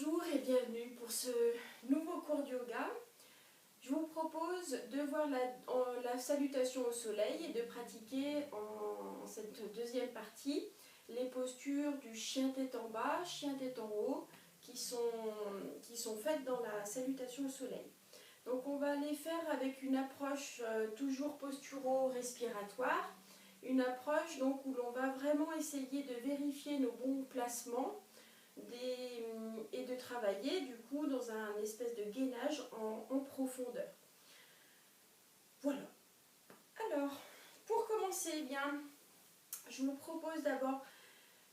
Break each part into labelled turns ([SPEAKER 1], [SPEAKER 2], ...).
[SPEAKER 1] Bonjour et bienvenue pour ce nouveau cours de yoga. Je vous propose de voir la salutation au soleil et de pratiquer en cette deuxième partie les postures du chien tête en bas, chien tête en haut qui sont faites dans la salutation au soleil. Donc on va les faire avec une approche toujours posturo-respiratoire, une approche donc où l'on va vraiment essayer de vérifier nos bons placements et de travailler du coup dans un espèce de gainage en profondeur. Voilà. Alors, pour commencer, eh bien, je vous propose d'abord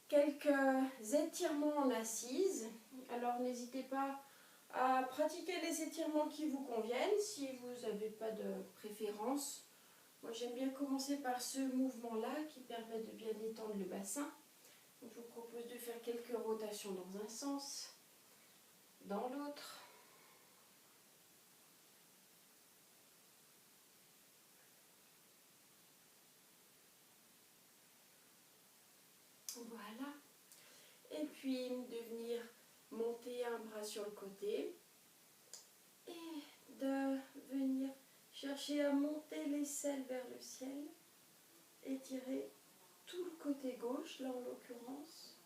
[SPEAKER 1] quelques étirements en assise. Alors n'hésitez pas à pratiquer les étirements qui vous conviennent si vous n'avez pas de préférence. Moi j'aime bien commencer par ce mouvement-là qui permet de bien détendre le bassin. Donc, je vous propose de faire quelques rotations dans un sens, dans l'autre. Voilà. Et puis de venir monter un bras sur le côté et de venir chercher à monter l'aisselle vers le ciel. Étirer tout le côté gauche, là en l'occurrence.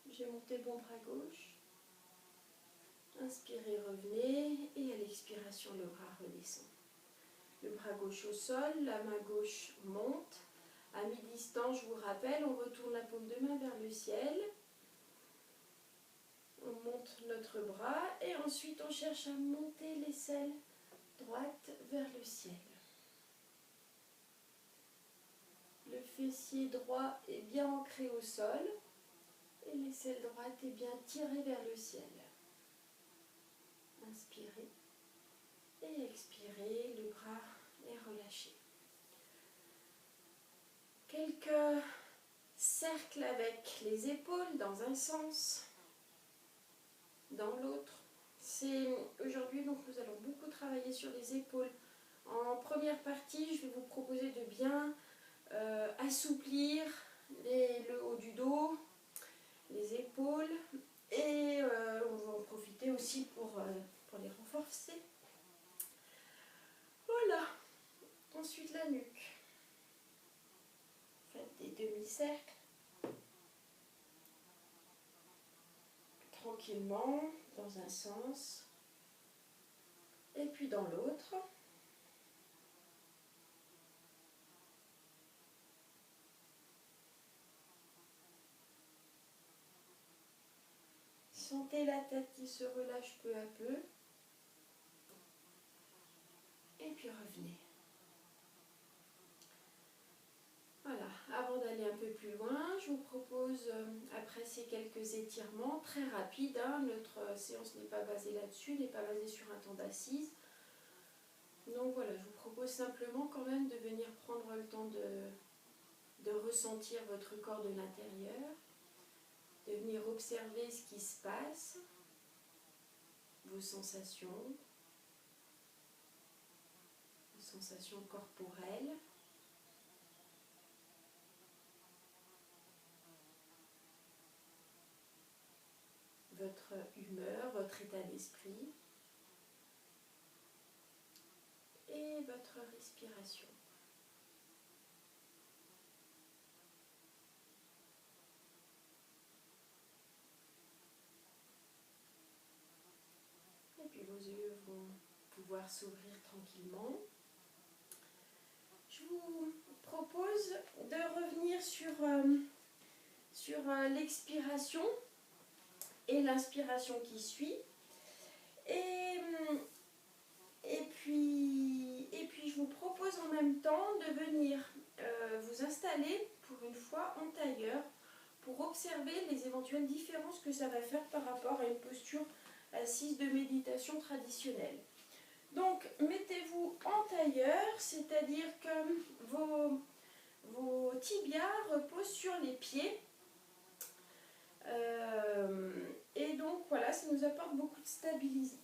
[SPEAKER 1] J'ai monté mon bras gauche. Inspirez, revenez et à l'expiration, le bras redescend. Le bras gauche au sol, la main gauche monte. À mi-distance, je vous rappelle, on retourne la paume de main vers le ciel. On monte notre bras et ensuite on cherche à monter l'aisselle droite vers le ciel. Le fessier droit est bien ancré au sol et l'aisselle droite est bien tirée vers le ciel. Inspirez et expirez, le bras est relâché. Quelques cercles avec les épaules dans un sens, dans l'autre. Aujourd'hui, donc, nous allons beaucoup travailler sur les épaules. En première partie, je vais vous proposer de bien assouplir le haut du dos, les épaules, et on va en profiter aussi pour les renforcer. Voilà. Ensuite, la nuque. Faites des demi-cercles. Tranquillement, dans un sens, et puis dans l'autre. Sentez la tête qui se relâche peu à peu. Et puis revenez. Voilà, avant d'aller un peu plus loin, je vous propose, après ces quelques étirements très rapides, notre séance n'est pas basée là-dessus, n'est pas basée sur un temps d'assise. Donc voilà, je vous propose simplement quand même de venir prendre le temps de ressentir votre corps de l'intérieur, de venir observer ce qui se passe, vos sensations corporelles. Votre humeur, votre état d'esprit et votre respiration. Et puis vos yeux vont pouvoir s'ouvrir tranquillement. Je vous propose de revenir sur l'expiration et l'inspiration qui suit. Et puis je vous propose en même temps de venir vous installer pour une fois en tailleur pour observer les éventuelles différences que ça va faire par rapport à une posture assise de méditation traditionnelle. Donc mettez-vous en tailleur, c'est-à-dire que vos tibias reposent sur les pieds. Et donc voilà, ça nous apporte beaucoup de stabilité.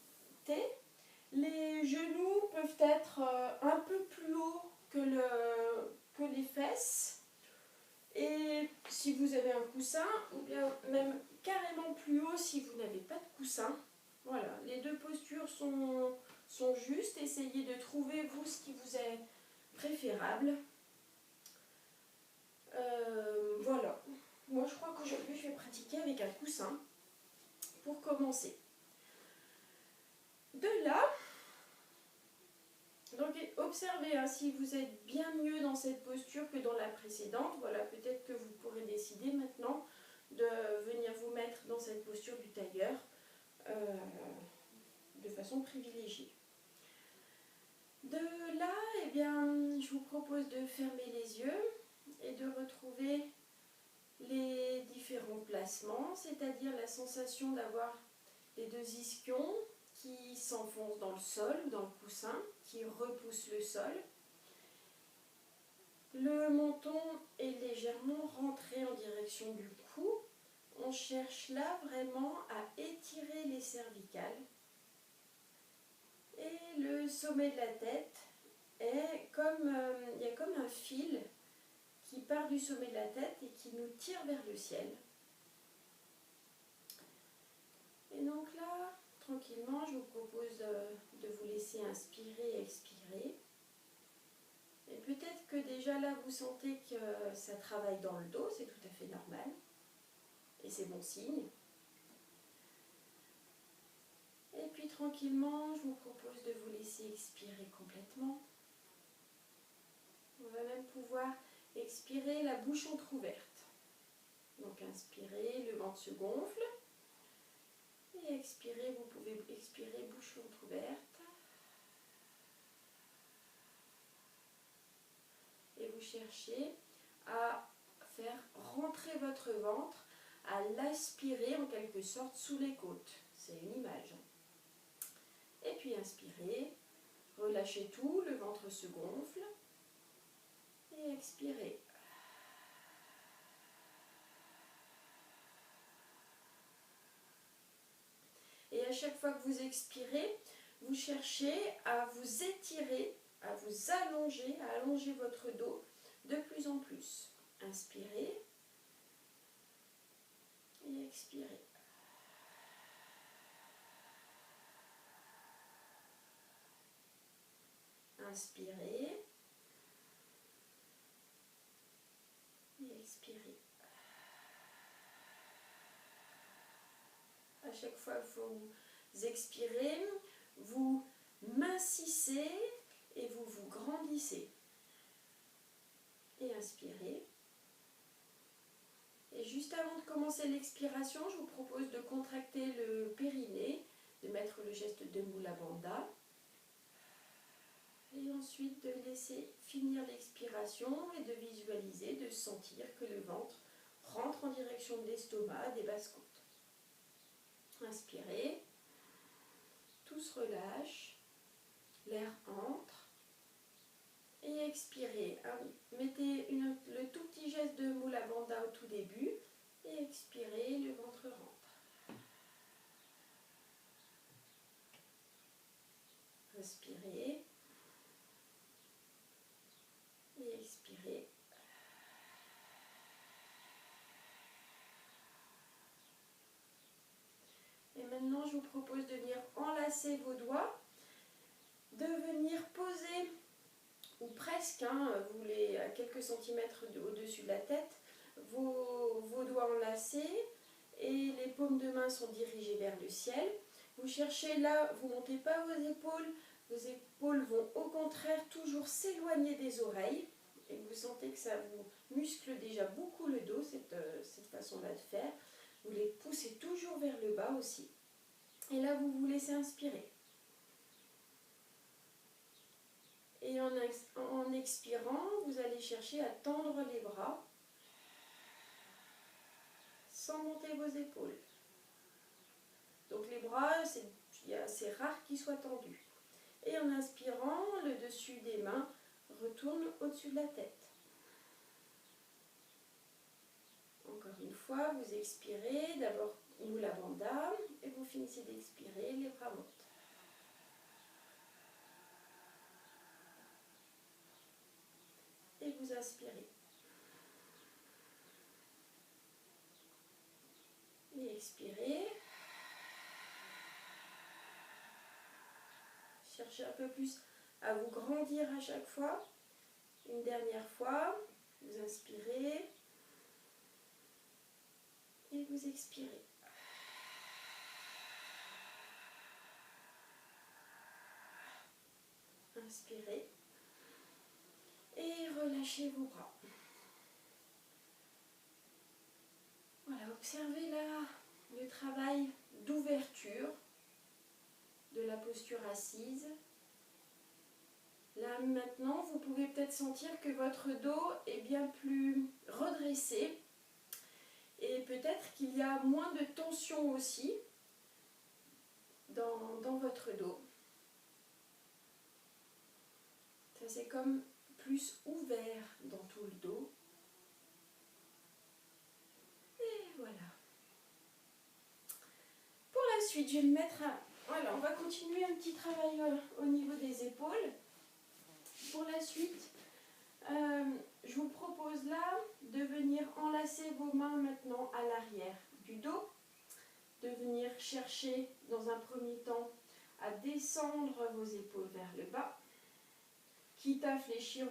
[SPEAKER 1] Les genoux peuvent être un peu plus hauts que les fesses. Et si vous avez un coussin, ou bien même carrément plus haut si vous n'avez pas de coussin. Voilà, les deux postures sont justes. Essayez de trouver vous ce qui vous est préférable. Voilà. Moi je crois qu'aujourd'hui je vais pratiquer avec un coussin pour commencer. De là, donc observez hein, si vous êtes bien mieux dans cette posture que dans la précédente. Voilà, peut-être que vous pourrez décider maintenant de venir vous mettre dans cette posture du tailleur de façon privilégiée. De là, eh bien, je vous propose de fermer les yeux et de retrouver les différents placements, c'est-à-dire la sensation d'avoir les deux ischions qui s'enfoncent dans le sol ou dans le coussin, qui repoussent le sol. Le menton est légèrement rentré en direction du cou. On cherche là vraiment à étirer les cervicales. Et le sommet de la tête est comme, il y a comme un fil qui part du sommet de la tête et qui nous tire vers le ciel. Et donc là, tranquillement, je vous propose de vous laisser inspirer et expirer. Et peut-être que déjà là, vous sentez que ça travaille dans le dos, c'est tout à fait normal. Et c'est bon signe. Et puis tranquillement, je vous propose de vous laisser expirer complètement. On va même pouvoir expirer la bouche entrouverte. Donc inspirez, le ventre se gonfle. Et expirez, vous pouvez expirer bouche entrouverte. Et vous cherchez à faire rentrer votre ventre, à l'aspirer en quelque sorte sous les côtes. C'est une image. Et puis inspirez, relâchez tout, le ventre se gonfle. Et expirez. Et à chaque fois que vous expirez, vous cherchez à vous étirer, à vous allonger, à allonger votre dos de plus en plus. Inspirez et expirez. Inspirez et expirez. À chaque fois que vous expirez, vous mincissez et vous vous grandissez. Et inspirez. Et juste avant de commencer l'expiration, je vous propose de contracter le périnée, de mettre le geste de Mula Bandha. Et ensuite de laisser finir l'expiration et de visualiser, de sentir que le ventre rentre en direction de l'estomac, des basses côtes. Inspirez, tout se relâche, l'air entre. Et expirez. Mettez le tout petit geste de Mula Bandha au tout début. Et expirez, le ventre rentre. Inspirez. Et expirez. Et maintenant, je vous propose de venir enlacer vos doigts, de venir poser, ou presque, vous les à quelques centimètres au-dessus de la tête, vos doigts enlacés et les paumes de main sont dirigées vers le ciel. Vous cherchez là, vous ne montez pas vos épaules vont au contraire toujours s'éloigner des oreilles. Et vous sentez que ça vous muscle déjà beaucoup le dos, cette façon-là de faire. Vous les poussez toujours vers le bas aussi. Et là, vous vous laissez inspirer. Et en expirant, vous allez chercher à tendre les bras sans monter vos épaules. Donc les bras, c'est rare qu'ils soient tendus. Et en inspirant, le dessus des mains retourne au-dessus de la tête. Encore une fois, vous expirez, d'abord Mula Bandha, et vous finissez d'expirer, les bras montent. Et vous inspirez. Et Expirez. Cherchez un peu plus à vous grandir à chaque fois. Une dernière fois, vous inspirez et vous expirez. Inspirez et relâchez vos bras. Voilà, observez là le travail d'ouverture de la posture assise. Là maintenant, vous pouvez peut-être sentir que votre dos est bien plus redressé et peut-être qu'il y a moins de tension aussi dans votre dos. Ça c'est comme plus ouvert dans tout le dos. Et voilà. Pour la suite, je vais me mettre à... Voilà, on va continuer un petit travail au niveau des épaules. Pour la suite, je vous propose là de venir enlacer vos mains maintenant à l'arrière du dos, de venir chercher dans un premier temps à descendre vos épaules vers le bas, quitte à fléchir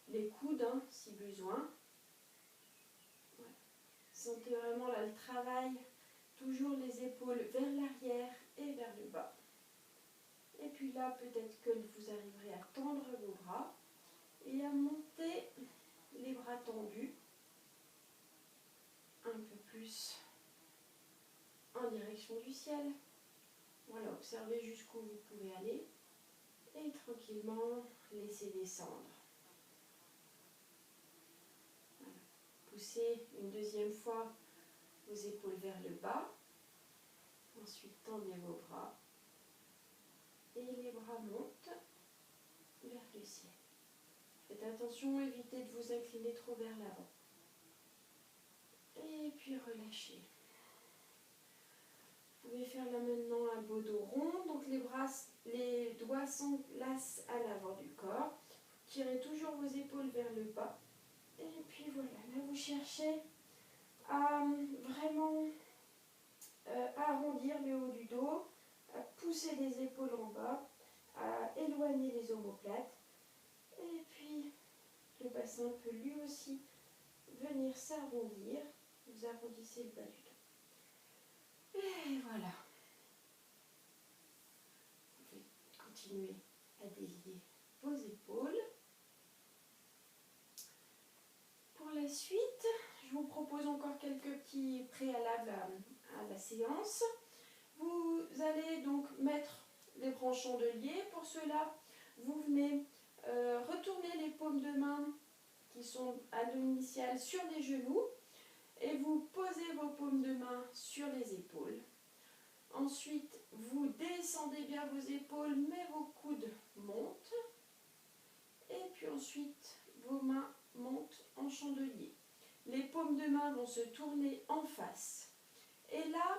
[SPEAKER 1] les coudes hein, si besoin. Voilà. Sentez vraiment là le travail, toujours les épaules vers l'arrière et vers le bas. Et puis là, peut-être que vous arriverez à tendre vos bras et à monter les bras tendus un peu plus en direction du ciel. Voilà, observez jusqu'où vous pouvez aller et tranquillement laissez descendre. Voilà. Poussez une deuxième fois vos épaules vers le bas. Ensuite, tendez vos bras et les bras montent vers le ciel. Faites attention, évitez de vous incliner trop vers l'avant. Et puis relâchez. Vous pouvez faire là maintenant un beau dos rond. Donc les doigts s'enlacent à l'avant du corps. Tirez toujours vos épaules vers le bas. Et puis voilà, là vous cherchez à vraiment arrondir le haut du dos, à pousser les épaules en bas, à éloigner les omoplates. Et puis le bassin peut lui aussi venir s'arrondir. Vous arrondissez le bas du dos. Et voilà. Vous pouvez continuer à délier vos épaules. Pour la suite, je vous propose encore quelques petits préalables à la séance. Vous allez donc mettre les bras en chandelier. Pour cela, vous venez retourner les paumes de main qui sont à l'initiale sur les genoux et vous posez vos paumes de main sur les épaules. Ensuite, vous descendez bien vos épaules, mais vos coudes montent. Et puis ensuite, vos mains montent en chandelier. Les paumes de main vont se tourner en face. Et là,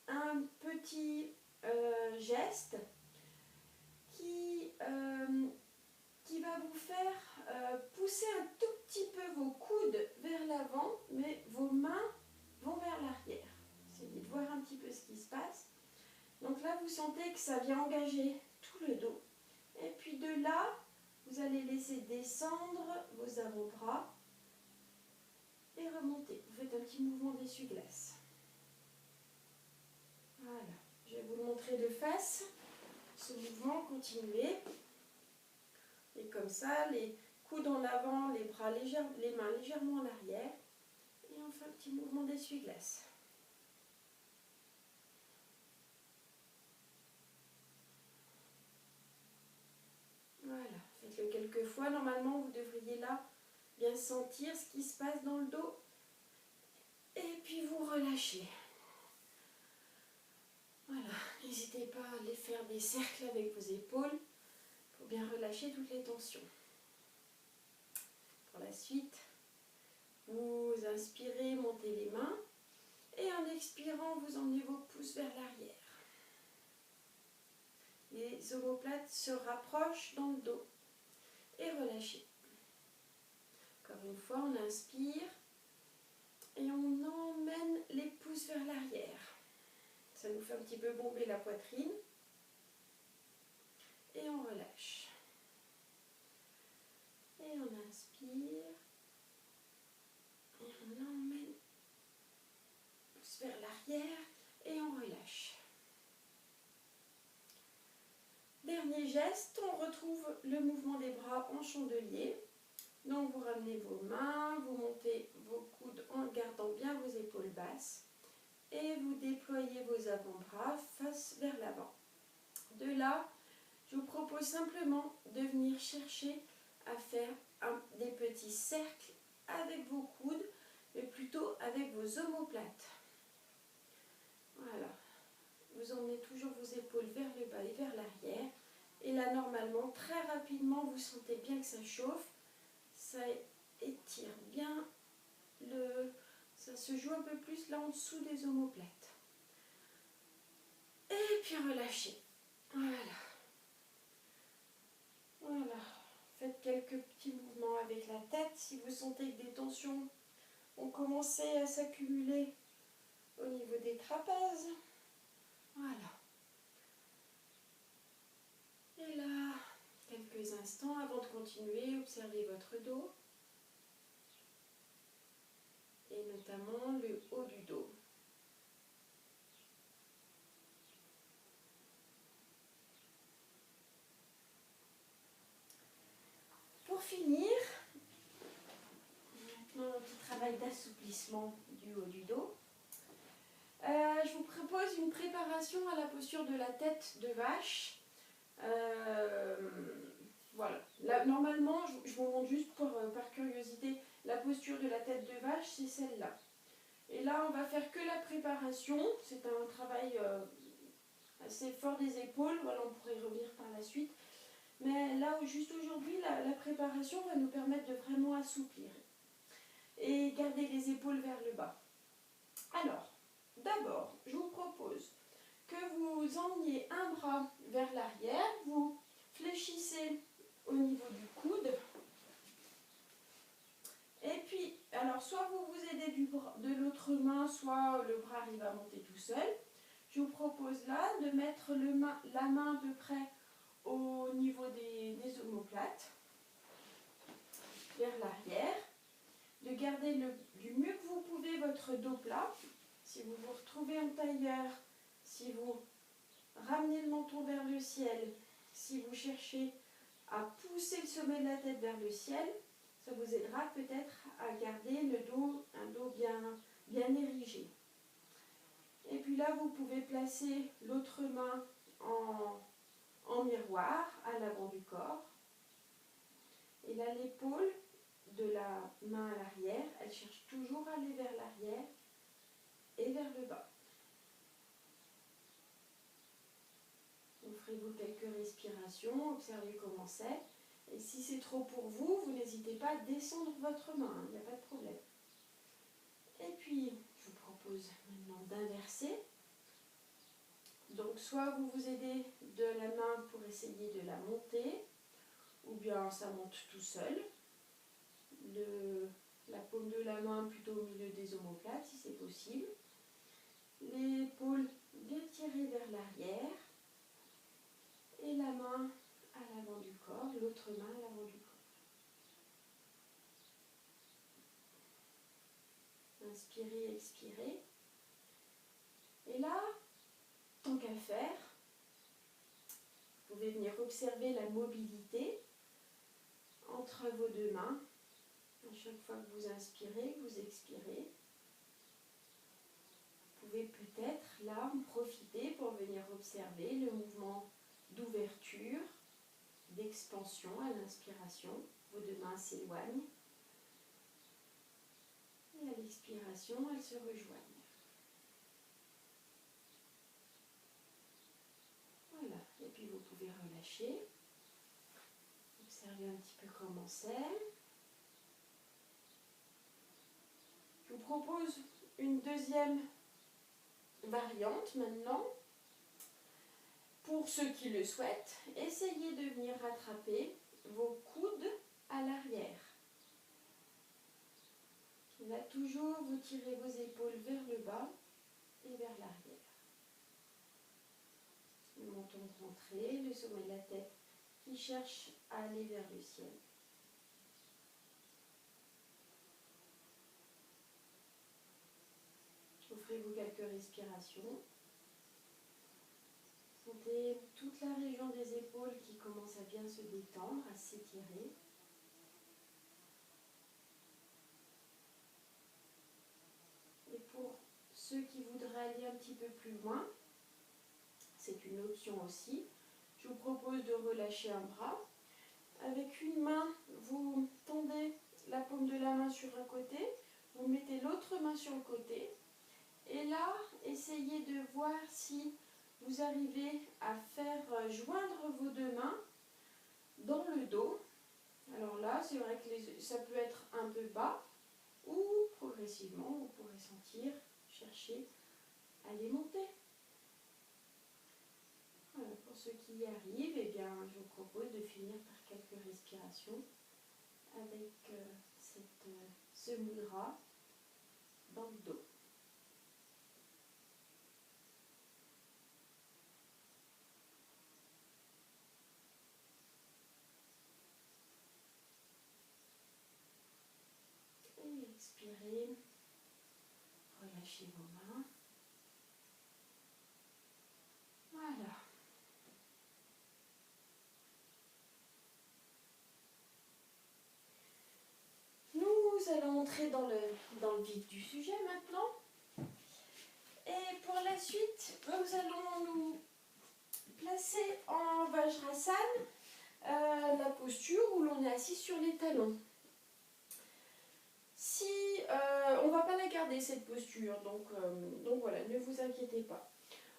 [SPEAKER 1] un petit geste qui va vous faire pousser un tout petit peu vos coudes vers l'avant, mais vos mains vont vers l'arrière. Essayez de voir un petit peu ce qui se passe. Donc là, vous sentez que ça vient engager tout le dos. Et puis de là, vous allez laisser descendre vos avant-bras et remonter. Vous faites un petit mouvement d'essuie-glace. Voilà. Je vais vous le montrer de face. Ce mouvement, continuez. Et comme ça, les coudes en avant, les mains légèrement en arrière. Et on fait un petit mouvement d'essuie-glace. Voilà, faites-le quelques fois. Normalement, vous devriez là bien sentir ce qui se passe dans le dos. Et puis vous relâchez. Voilà, n'hésitez pas à aller faire des cercles avec vos épaules pour bien relâcher toutes les tensions. Pour la suite, vous inspirez, montez les mains. Et en expirant, vous emmenez vos pouces vers l'arrière. Les omoplates se rapprochent dans le dos. Et relâchez. Encore une fois, on inspire. Et on emmène les pouces vers l'arrière. Ça nous fait un petit peu bomber la poitrine. Et on relâche. Et on inspire. Et on emmène pouce vers l'arrière. Et on relâche. Dernier geste, on retrouve le mouvement des bras en chandelier. Donc vous ramenez vos mains, vous montez vos coudes en gardant bien vos épaules basses et vous déployez vos avant-bras face vers l'avant. De là, je vous propose simplement de venir chercher à faire des petits cercles avec vos coudes, mais plutôt avec vos omoplates. Voilà. Vous emmenez toujours vos épaules vers le bas et vers l'arrière. Et là, normalement, très rapidement, vous sentez bien que ça chauffe. Ça étire bien, ça se joue un peu plus là en dessous des omoplates. Et puis relâchez. Voilà. Voilà. Faites quelques petits mouvements avec la tête. Si vous sentez que des tensions ont commencé à s'accumuler au niveau des trapèzes. Voilà. Et là, quelques instants avant de continuer, observez votre dos. Et notamment le haut du dos. Pour finir, maintenant un petit travail d'assouplissement du haut du dos. Je vous propose une préparation à la posture de la tête de vache. Voilà. Là, normalement, je vous montre juste par curiosité, la posture de la tête de vache, c'est celle-là. Et là, on va faire que la préparation. C'est un travail assez fort des épaules. Voilà, on pourrait y revenir par la suite. Mais là, juste aujourd'hui, la préparation va nous permettre de vraiment assouplir et garder les épaules vers le bas. Alors, d'abord, je vous propose que vous emmeniez un bras vers l'arrière, vous fléchissez au niveau du coude. Et puis, alors, soit vous vous aidez de l'autre main, soit le bras arrive à monter tout seul. Je vous propose là de mettre la main à peu près au niveau des omoplates, vers l'arrière, de garder du mieux que vous pouvez votre dos plat. Si vous vous retrouvez en tailleur, si vous ramenez le menton vers le ciel, si vous cherchez à pousser le sommet de la tête vers le ciel, ça vous aidera peut-être à garder un dos bien érigé. Et puis là, vous pouvez placer l'autre main en miroir à l'avant du corps. Et là, l'épaule de la main à l'arrière, elle cherche toujours à aller vers l'arrière et vers le bas. Offrez-vous quelques respirations, observez comment c'est. Et si c'est trop pour vous, vous n'hésitez pas à descendre votre main, il n'y a pas de problème. Et puis, je vous propose maintenant d'inverser. Donc, soit vous vous aidez de la main pour essayer de la monter, ou bien ça monte tout seul. La paume de la main plutôt au milieu des omoplates, si c'est possible. L'épaule bien tirée vers l'arrière. Et la main à l'avant du corps, l'autre main à l'avant du corps. Inspirez, expirez. Et là, tant qu'à faire, vous pouvez venir observer la mobilité entre vos deux mains. À chaque fois que vous inspirez, que vous expirez. Vous pouvez peut-être là en profiter pour venir observer le mouvement d'ouverture, d'expansion à l'inspiration. Vos deux mains s'éloignent. Et à l'expiration, elles se rejoignent. Voilà. Et puis vous pouvez relâcher. Observez un petit peu comment c'est. Je vous propose une deuxième variante maintenant. Pour ceux qui le souhaitent, essayez de venir rattraper vos coudes à l'arrière. Là, toujours vous tirez vos épaules vers le bas et vers l'arrière. Le menton rentré, le sommet de la tête qui cherche à aller vers le ciel. Offrez-vous quelques respirations. Sentez toute la région des épaules qui commence à bien se détendre, à s'étirer. Et pour ceux qui voudraient aller un petit peu plus loin, c'est une option aussi. Je vous propose de relâcher un bras. Avec une main, vous tendez la paume de la main sur un côté, vous mettez l'autre main sur le côté. Et là, essayez de voir si vous arrivez à faire joindre vos deux mains dans le dos. Alors là, c'est vrai que ça peut être un peu bas ou progressivement, vous pourrez sentir, chercher à les monter. Voilà, pour ceux qui y arrivent, eh bien, je vous propose de finir par quelques respirations avec ce mudra dans le dos. Et expirez, relâchez vos mains. Voilà. Nous allons entrer dans le vif du sujet maintenant. Et pour la suite, nous allons nous placer en Vajrasana, la posture où l'on est assis sur les talons. On ne va pas la garder cette posture, donc voilà, ne vous inquiétez pas.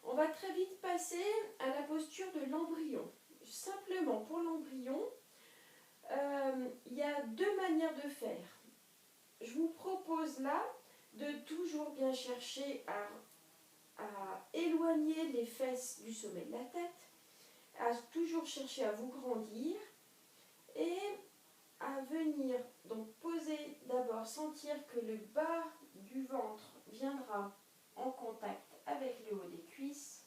[SPEAKER 1] On va très vite passer à la posture de l'embryon. Simplement pour l'embryon, il y a deux manières de faire. Je vous propose là de toujours bien chercher à éloigner les fesses du sommet de la tête, à toujours chercher à vous grandir et à venir donc poser d'abord, sentir que le bas du ventre viendra en contact avec le haut des cuisses.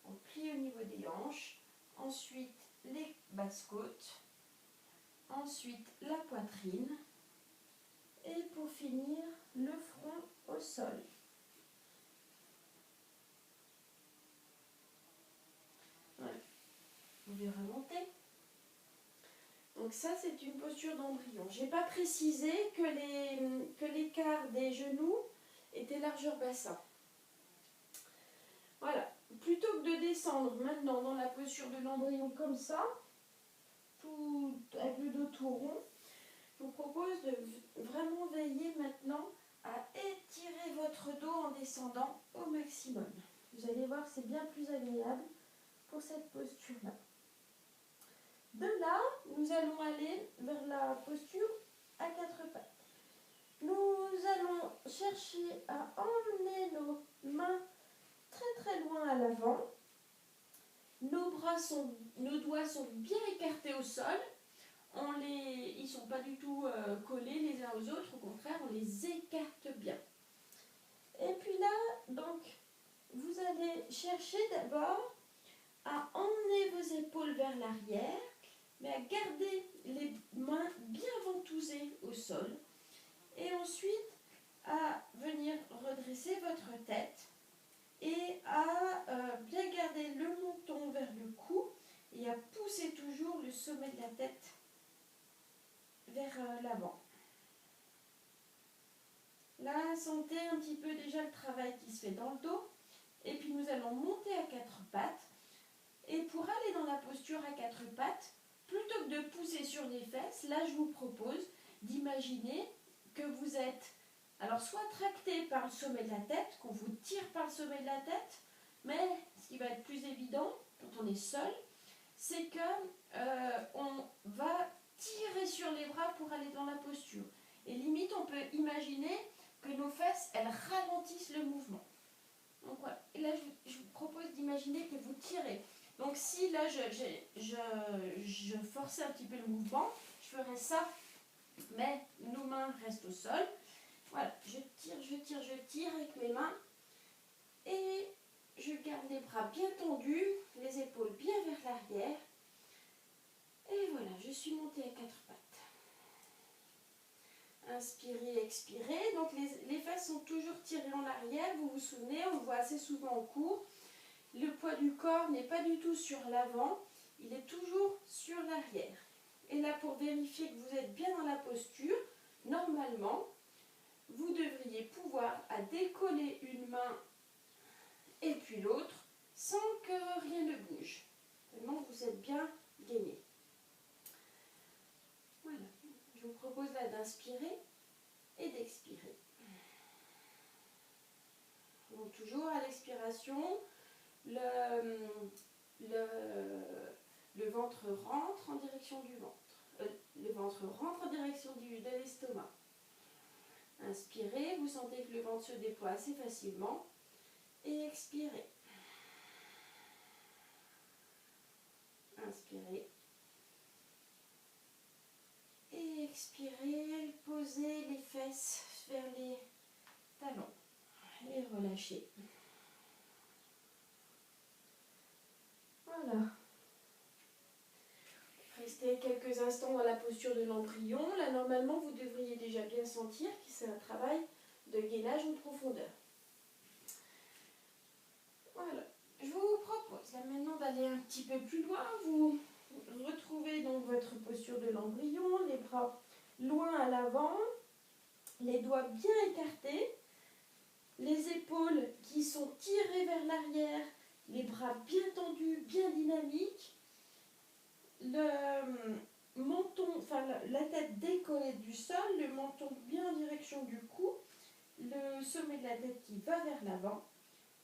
[SPEAKER 1] On plie au niveau des hanches, ensuite les basses côtes, ensuite la poitrine et pour finir le front au sol. Voilà. Vous pouvez remonter. Donc ça, c'est une posture d'embryon. Je n'ai pas précisé que l'écart des genoux était largeur bassin. Voilà. Plutôt que de descendre maintenant dans la posture de l'embryon comme ça, tout avec le dos tout rond, je vous propose de vraiment veiller maintenant à étirer votre dos en descendant au maximum. Vous allez voir, c'est bien plus agréable pour cette posture-là. De là, nous allons aller vers la posture à quatre pattes. Nous allons chercher à emmener nos mains très très loin à l'avant. Nos doigts sont bien écartés au sol. Ils ne sont pas du tout collés les uns aux autres, au contraire, on les écarte bien. Et puis là, donc, vous allez chercher d'abord à emmener vos épaules vers l'arrière, mais à garder les mains bien ventousées au sol. Et ensuite, à venir redresser votre tête et à bien garder le menton vers le cou et à pousser toujours le sommet de la tête vers l'avant. Là, sentez un petit peu déjà le travail qui se fait dans le dos. Et puis nous allons monter à quatre pattes. Et pour aller dans la posture à quatre pattes, plutôt que de pousser sur les fesses, là je vous propose d'imaginer que vous êtes alors soit tracté par le sommet de la tête, qu'on vous tire par le sommet de la tête, mais ce qui va être plus évident quand on est seul, c'est que on va tirer sur les bras pour aller dans la posture. Et limite, on peut imaginer que nos fesses, elles ralentissent le mouvement. Donc voilà. Et là, je vous propose d'imaginer que vous tirez. Donc si là, je forçais un petit peu le mouvement, je ferais ça, mais nos mains restent au sol. Voilà, je tire avec mes mains et je garde les bras bien tendus, les épaules bien vers l'arrière. Et voilà, je suis montée à quatre pattes. Inspirez, expirez. Donc les fesses sont toujours tirées en arrière. Vous vous souvenez, on le voit assez souvent en cours. Le poids du corps n'est pas du tout sur l'avant, il est toujours sur l'arrière. Et là, pour vérifier que vous êtes bien dans la posture, normalement, vous devriez pouvoir décoller une main et puis l'autre sans que rien ne bouge. Vraiment, vous êtes bien gainé. Voilà. Je vous propose là d'inspirer et d'expirer. Donc toujours à l'expiration, le ventre rentre en direction du ventre. Le ventre rentre en direction de l'estomac. Inspirez, vous sentez que le ventre se déploie assez facilement. Et expirez. Inspirez. Et expirez, posez les fesses vers les talons. Et relâchez. Voilà. Restez quelques instants dans la posture de l'embryon. Là, normalement, vous devriez déjà bien sentir que c'est un travail de gainage en profondeur. Voilà. Je vous propose là maintenant d'aller un petit peu plus loin. Vous retrouvez donc votre posture de l'embryon, les bras loin à l'avant, les doigts bien écartés, les épaules qui sont tirées vers l'arrière, les bras bien tendus, bien dynamiques, le menton, enfin la tête décollée du sol, le menton bien en direction du cou, le sommet de la tête qui va vers l'avant.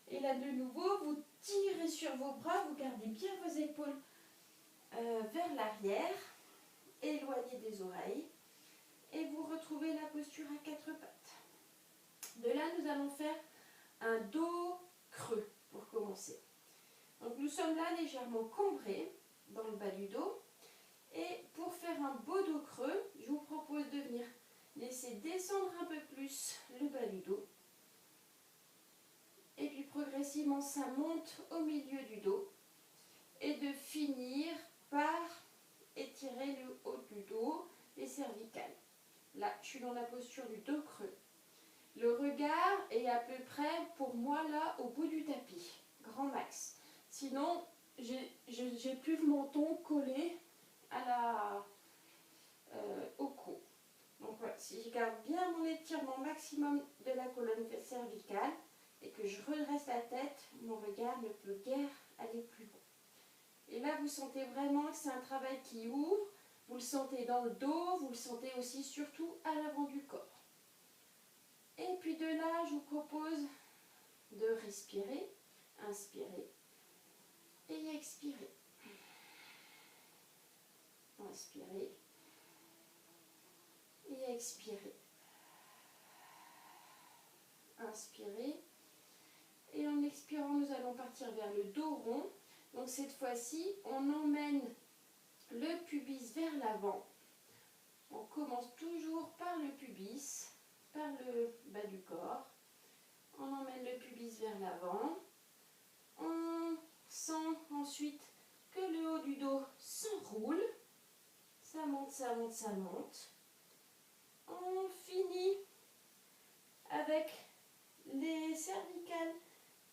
[SPEAKER 1] Et là de nouveau, vous tirez sur vos bras, vous gardez bien vos épaules vers l'arrière, éloignées des oreilles. Et vous retrouvez la posture à quatre pattes. De là, nous allons faire un dos creux pour commencer. Donc nous sommes là légèrement cambrés dans le bas du dos. Et pour faire un beau dos creux, je vous propose de venir laisser descendre un peu plus le bas du dos. Et puis progressivement, ça monte au milieu du dos. Et de finir par étirer le haut du dos, les cervicales. Là, je suis dans la posture du dos creux. Le regard est à peu près, pour moi, là, au bout du tapis. Grand max. Sinon, j'ai plus le menton collé au cou. Donc voilà, si je garde bien mon étirement maximum de la colonne cervicale et que je redresse la tête, mon regard ne peut guère aller plus haut. Et là, vous sentez vraiment que c'est un travail qui ouvre. Vous le sentez dans le dos, vous le sentez aussi surtout à l'avant du corps. Et puis de là, je vous propose de respirer, inspirer et expirer. Inspirer et expirer. Inspirer. Et en expirant, nous allons partir vers le dos rond. Donc cette fois-ci, on emmène le pubis vers l'avant. On commence toujours par le pubis, par le bas du corps. On emmène le pubis vers l'avant. On sent ensuite que le haut du dos s'enroule. Ça monte, ça monte, ça monte. On finit avec les cervicales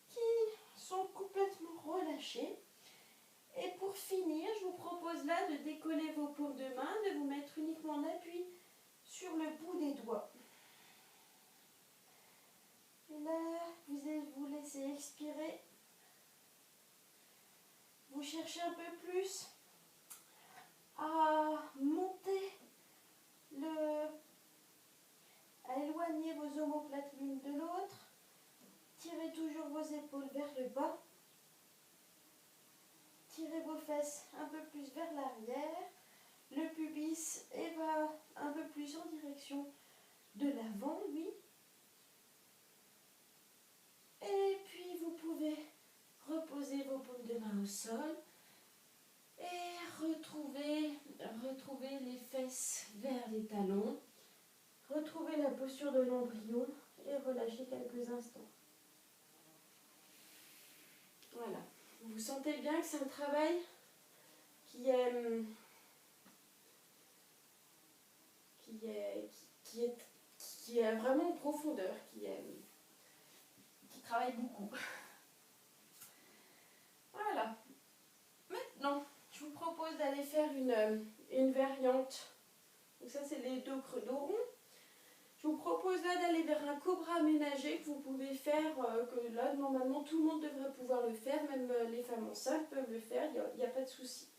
[SPEAKER 1] qui sont complètement relâchées. Et pour finir, je vous propose là de décoller vos paumes de main, de vous mettre uniquement en appui sur le bout des doigts. Et là, vous laissez expirer. Vous cherchez un peu plus à monter, à éloigner vos omoplates l'une de l'autre. Tirez toujours vos épaules vers le bas. Tirez vos fesses un peu plus vers l'arrière. Le pubis va un peu plus en direction de l'avant, lui. Et puis vous pouvez reposer vos paumes de main au sol et retrouver les fesses vers les talons. Retrouvez la posture de l'embryon et relâchez quelques instants. Voilà. Vous sentez bien que c'est un travail qui est, qui est vraiment en profondeur, qui travaille beaucoup. Voilà. Maintenant, je vous propose d'aller faire une variante. Donc ça, c'est les dos creux dos rond. Je vous propose là d'aller vers un cobra aménagé que vous pouvez faire, que là, normalement, tout le monde devrait pouvoir le faire. Même les femmes enceintes peuvent le faire, il n'y a pas de souci.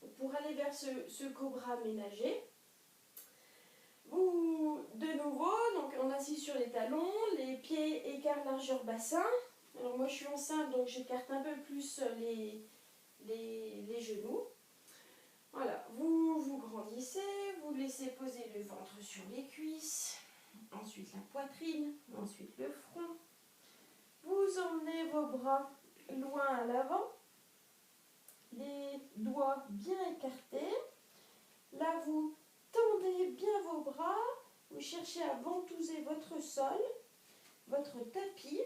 [SPEAKER 1] Donc, pour aller vers ce cobra aménagé, vous, de nouveau, donc on assis sur les talons, les pieds écart largeur bassin. Alors moi je suis enceinte, donc j'écarte un peu plus les genoux. Voilà, vous grandissez, vous laissez poser le ventre sur les cuisses, ensuite la poitrine, ensuite le front. Vous emmenez vos bras loin à l'avant, les doigts bien écartés. Là vous tendez bien vos bras, vous cherchez à ventouser votre sol, votre tapis.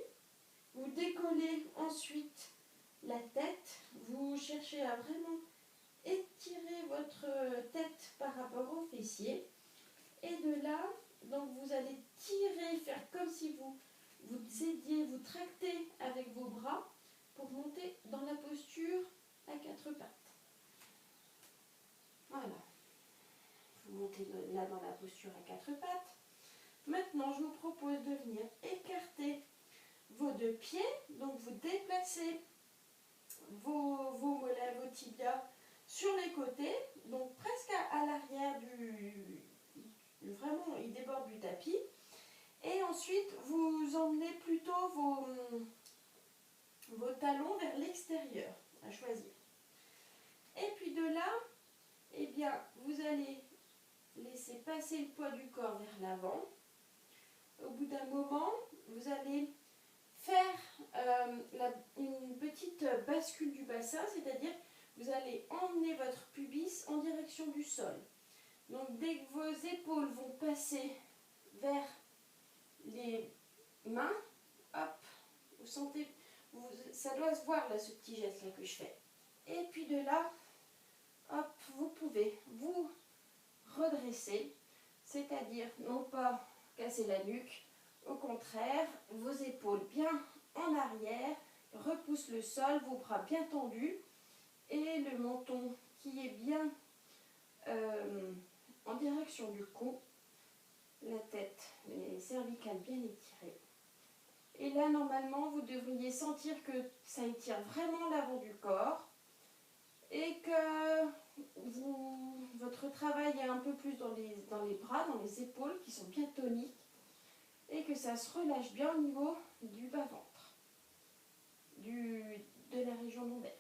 [SPEAKER 1] Vous décollez ensuite la tête, vous cherchez à vraiment étirer votre tête par rapport au fessier. Et de là, donc vous allez tirer, faire comme si vous aidiez, vous tractez avec vos bras pour monter dans la posture à quatre pattes. Voilà. Vous montez là dans la posture à quatre pattes. Maintenant, je vous propose de venir écarter vos deux pieds. Donc, vous déplacez vos mollets, vos tibias sur les côtés. Donc, presque à l'arrière vraiment, ils débordent du tapis. Et ensuite, vous emmenez plutôt vos talons vers l'extérieur, à choisir. Et puis de là, eh bien, vous allez laisser passer le poids du corps vers l'avant. Au bout d'un moment, vous allez faire une petite bascule du bassin, c'est-à-dire vous allez emmener votre pubis en direction du sol. Donc dès que vos épaules vont passer vers les mains, hop, vous sentez, ça doit se voir là, ce petit geste là que je fais. Et puis de là, hop, vous pouvez vous redresser, c'est-à-dire non pas casser la nuque, au contraire, vos épaules bien en arrière, repoussent le sol, vos bras bien tendus et le menton qui est bien en direction du cou, la tête, les cervicales bien étirées. Et là, normalement, vous devriez sentir que ça étire vraiment l'avant du corps et que votre travail est un peu plus dans les bras, dans les épaules qui sont bien toniques et que ça se relâche bien au niveau du bas-ventre, de la région lombaire.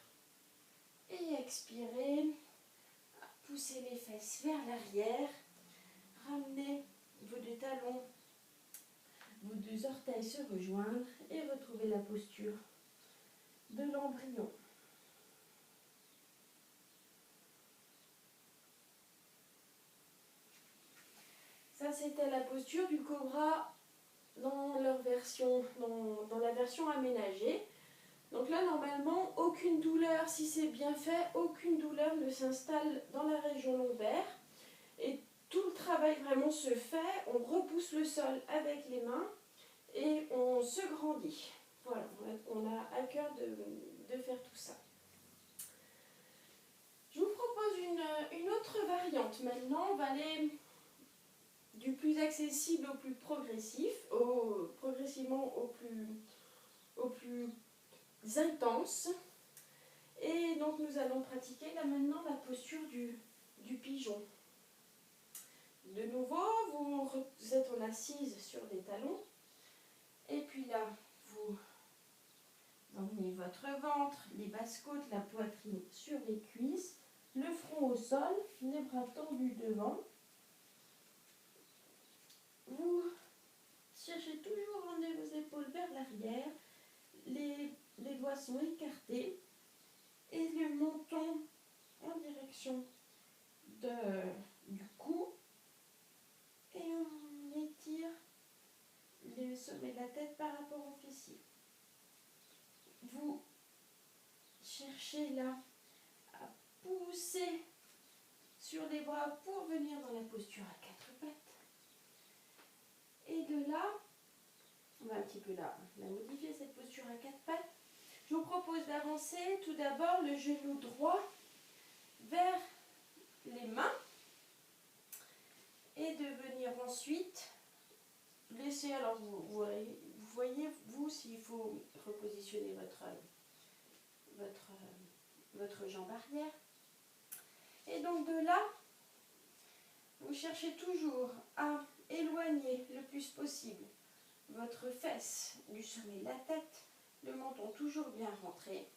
[SPEAKER 1] Et expirez, poussez les fesses vers l'arrière, ramenez vos deux talons, vos deux orteils se rejoindre et retrouvez la posture de l'embryon. Ça, c'était la posture du cobra dans leur version, dans la version aménagée. Donc là, normalement, aucune douleur, si c'est bien fait, aucune douleur ne s'installe dans la région lombaire. Et tout le travail vraiment se fait, on repousse le sol avec les mains et on se grandit. Voilà, on a à cœur de faire tout ça. Je vous propose une autre variante. Maintenant, on va aller du plus accessible au plus progressif, progressivement au plus intense. Et donc nous allons pratiquer là maintenant la posture du pigeon. De nouveau, vous êtes en assise sur des talons. Et puis là, vous emmenez votre ventre, les basses-côtes, la poitrine sur les cuisses, le front au sol, les bras tendus devant. Vous cherchez toujours à emmener vos épaules vers l'arrière, les doigts sont écartés et le menton en direction du cou. Et chercher là à pousser sur les bras pour venir dans la posture à quatre pattes. Et de là, on va un petit peu la modifier cette posture à quatre pattes. Je vous propose d'avancer tout d'abord le genou droit vers les mains et de venir ensuite laisser, alors vous voyez vous s'il faut repositionner votre jambe arrière. Et donc de là, vous cherchez toujours à éloigner le plus possible votre fesse du sommet de la tête, le menton toujours bien rentré.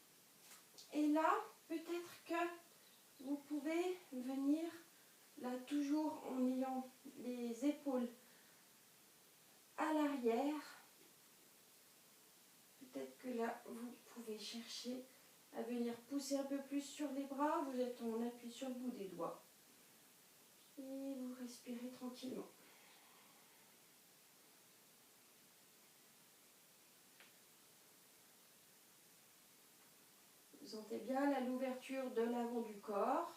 [SPEAKER 1] Et là, peut-être que vous pouvez venir là toujours en ayant les épaules à l'arrière. Peut-être que là, vous pouvez chercher à venir pousser un peu plus sur les bras. Vous êtes en appui sur le bout des doigts. Et vous respirez tranquillement. Vous sentez bien là l'ouverture de l'avant du corps.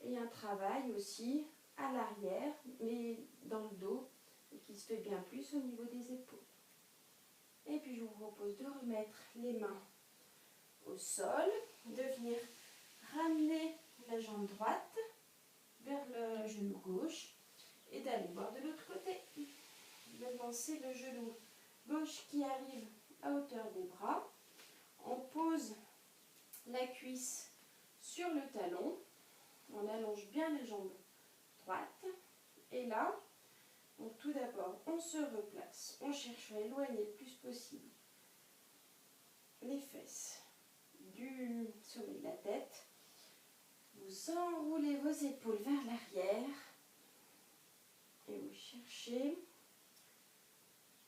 [SPEAKER 1] Et un travail aussi à l'arrière, mais dans le dos, et qui se fait bien plus au niveau des épaules. Et puis je vous propose de remettre les mains au sol, de venir ramener la jambe droite vers le genou gauche et d'aller voir de l'autre côté. D'avancer le genou gauche qui arrive à hauteur des bras. On pose la cuisse sur le talon. On allonge bien les jambes droites. Et là, donc tout d'abord, on se replace. On cherche à éloigner le plus possible les fesses du sommet de la tête. Vous enroulez vos épaules vers l'arrière. Et vous cherchez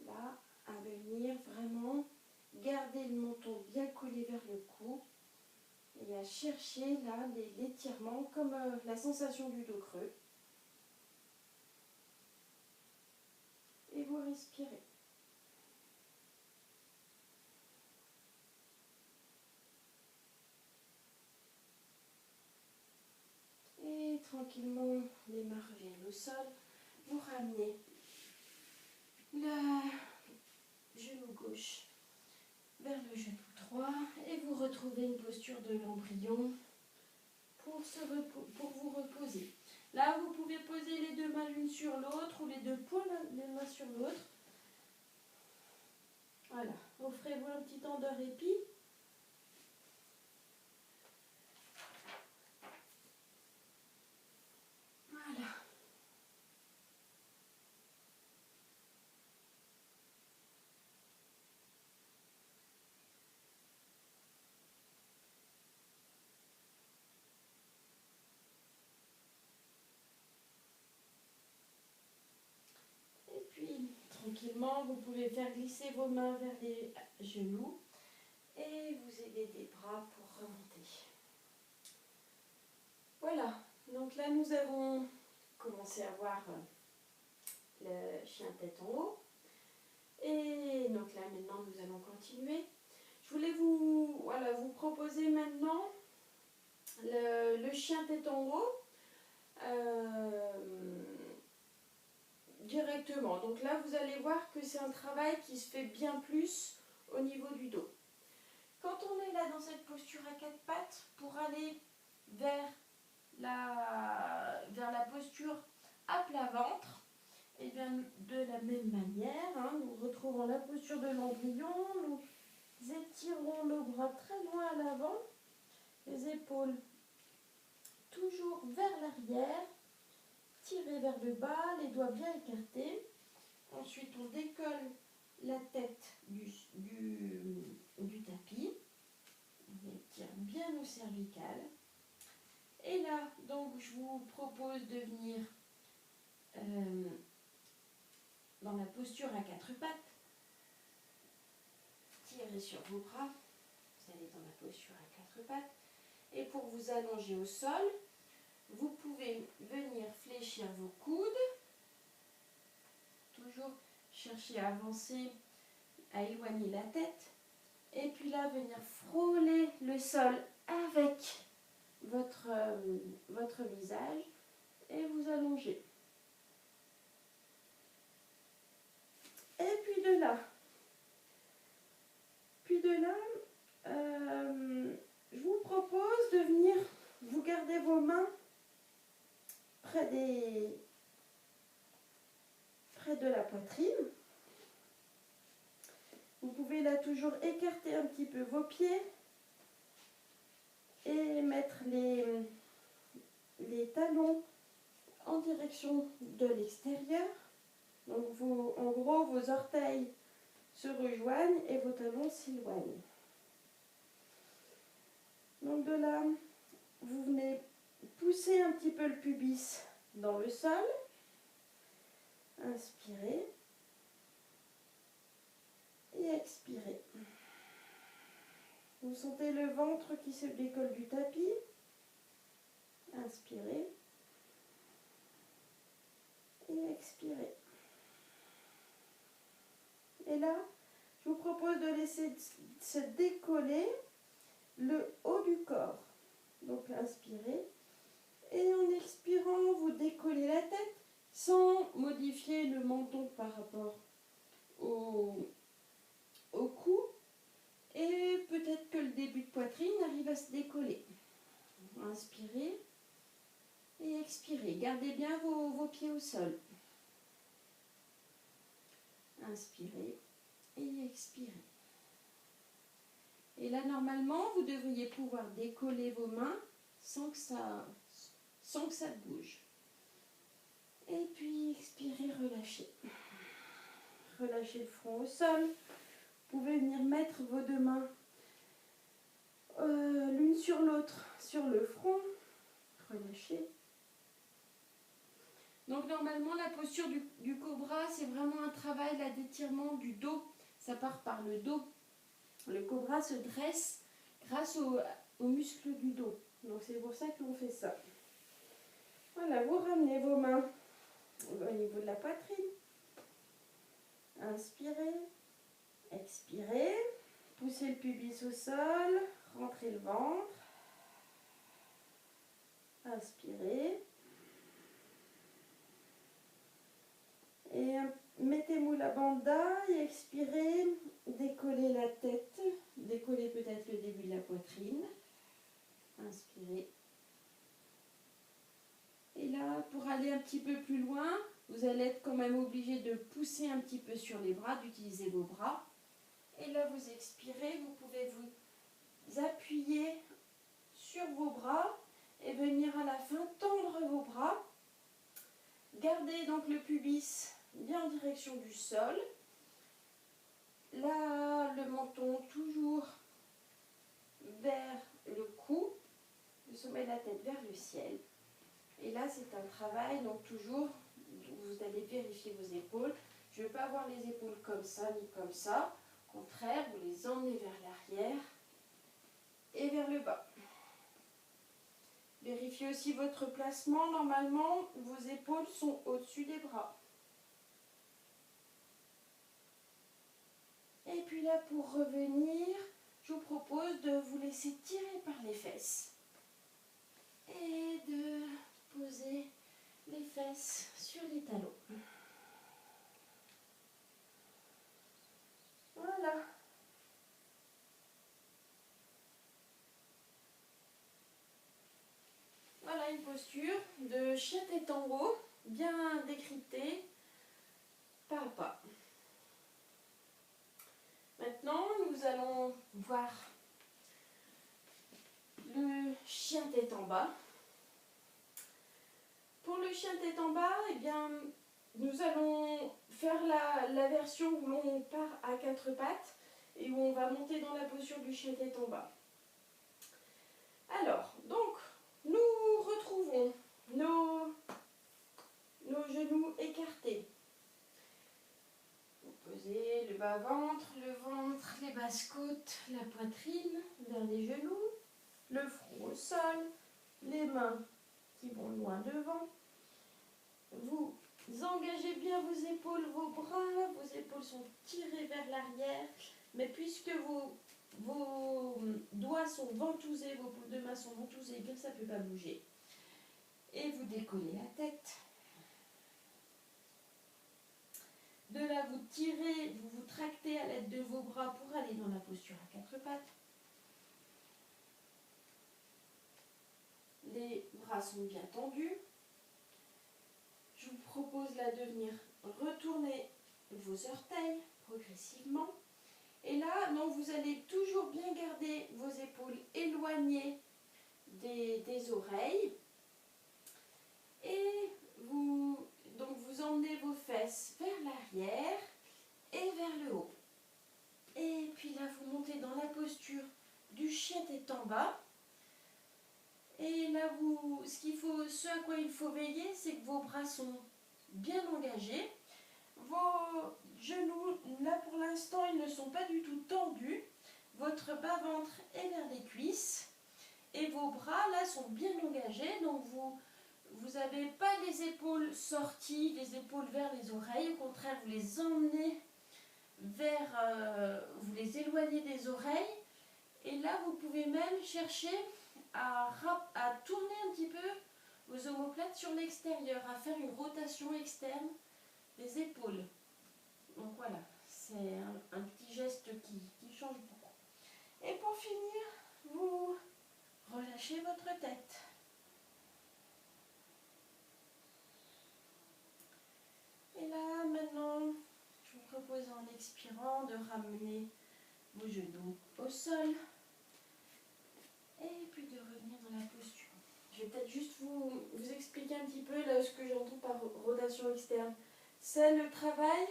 [SPEAKER 1] là à venir vraiment garder le menton bien collé vers le cou. Et à chercher là l'étirement comme la sensation du dos creux. Et vous respirez. Et tranquillement, les mains reviennent au sol. Vous ramenez le genou gauche vers le genou droit et vous retrouvez une posture de l'embryon pour vous reposer. Là, vous pouvez poser les deux mains l'une sur l'autre ou les deux poings l'une main sur l'autre. Voilà, offrez-vous un petit temps de répit. Voilà. Et puis, tranquillement, vous pouvez faire glisser vos mains vers les genoux et vous aider des bras pour remonter. Voilà, donc là nous avons commencé à voir le chien tête en haut. Et donc là maintenant nous allons continuer. Je voulais vous proposer maintenant le chien tête en haut directement. Donc là vous allez voir que c'est un travail qui se fait bien plus au niveau du dos. Quand on est là dans cette posture à quatre pattes, pour aller vers la posture à plat ventre, et bien de la même manière, nous retrouvons la posture de l'embryon, nous étirons le bras très loin à l'avant, les épaules toujours vers l'arrière, tirez vers le bas, les doigts bien écartés. Ensuite on décolle la tête du tapis, on étire bien au cervical. Et là, donc, je vous propose de venir dans la posture à quatre pattes. Tirez sur vos bras. Vous allez dans la posture à quatre pattes. Et pour vous allonger au sol, vous pouvez venir fléchir vos coudes. Toujours chercher à avancer, à éloigner la tête. Et puis là, venir frôler le sol avec votre visage et vous allonger. Et puis de là, je vous propose de venir, vous garder vos mains près de la poitrine. Vous pouvez là toujours écarter un petit peu vos pieds et mettre les talons en direction de l'extérieur. Donc en gros, vos orteils se rejoignent et vos talons s'éloignent. Donc de là, vous venez pousser un petit peu le pubis dans le sol. Inspirez et expirez. Vous sentez le ventre qui se décolle du tapis. Inspirez et expirez. Et là, je vous propose de laisser se décoller le haut du corps. Donc inspirez et en expirant, vous décollez la tête sans modifier le menton par rapport au cou. Et peut-être que le début de poitrine arrive à se décoller. Inspirez et expirez. Gardez bien vos pieds au sol. Inspirez et expirez. Et là, normalement, vous devriez pouvoir décoller vos mains sans que ça bouge. Et puis, expirez, relâchez. Relâchez le front au sol. Vous pouvez venir mettre vos deux mains l'une sur l'autre sur le front. Relâchez. Donc normalement la posture du cobra, c'est vraiment un travail d'étirement du dos. Ça part par le dos. Le cobra se dresse grâce aux muscles du dos. Donc c'est pour ça qu'on fait ça. Voilà, vous ramenez vos mains au niveau de la poitrine. Inspirez, expirez, poussez le pubis au sol, rentrez le ventre. Inspirez. Et mettez-vous la banda et expirez, décollez la tête, décollez peut-être le début de la poitrine. Inspirez. Et là, pour aller un petit peu plus loin, vous allez être quand même obligé de pousser un petit peu sur les bras, d'utiliser vos bras. Et là, vous expirez, vous pouvez vous appuyer sur vos bras et venir à la fin tendre vos bras. Gardez donc le pubis bien en direction du sol. Là, le menton toujours vers le cou, le sommet de la tête vers le ciel. Et là, c'est un travail, donc toujours, vous allez vérifier vos épaules. Je ne veux pas avoir les épaules comme ça ni comme ça. Au contraire, vous les emmenez vers l'arrière et vers le bas. Vérifiez aussi votre placement. Normalement, vos épaules sont au-dessus des bras. Et puis là, pour revenir, je vous propose de vous laisser tirer par les fesses. Et de poser les fesses sur les talons. Voilà. Voilà une posture de chien tête en haut, bien décryptée, pas à pas. Maintenant, nous allons voir le chien tête en bas. Pour le chien tête en bas, eh bien, nous allons faire la version où l'on part à quatre pattes et où on va monter dans la posture du chien tête en bas. Alors, donc, nous retrouvons nos genoux écartés. Vous posez le bas-ventre, le ventre, les basses-côtes, la poitrine vers les genoux, le front au sol, les mains qui vont loin devant. Vous engagez bien vos épaules, vos bras, vos épaules sont tirées vers l'arrière, mais puisque vous
[SPEAKER 2] vos doigts sont ventousés, vos paumes de main sont ventousées, bien ça ne peut pas bouger. Et vous décollez la tête. De là, vous tirez, vous vous tractez à l'aide de vos bras pour aller dans la posture à quatre pattes. Les bras sont bien tendus. Je vous propose là de venir retourner vos orteils progressivement. Et là, donc, vous allez toujours bien garder vos épaules éloignées des oreilles. Et vous emmenez vos fesses vers l'arrière et vers le haut. Et puis là, vous montez dans la posture du chien tête en bas. Et là, ce à quoi il faut veiller, c'est que vos bras sont bien engagés. Vos genoux, là pour l'instant, ils ne sont pas du tout tendus. Votre bas-ventre est vers les cuisses. Et vos bras, là, sont bien engagés. Donc, vous n'avez pas les épaules sorties, les épaules vers les oreilles. Au contraire, vous les emmenez vous les éloignez des oreilles. Et là, vous pouvez même chercher à tourner un petit peu vos omoplates sur l'extérieur, à faire une rotation externe des épaules. Donc voilà, c'est un petit geste qui change beaucoup. Et pour finir, vous relâchez votre tête. Et là, maintenant, je vous propose en expirant de ramener vos genoux au sol et puis de revenir dans la posture. Je vais peut-être juste vous expliquer un petit peu là, ce que j'entends par rotation externe. C'est le travail.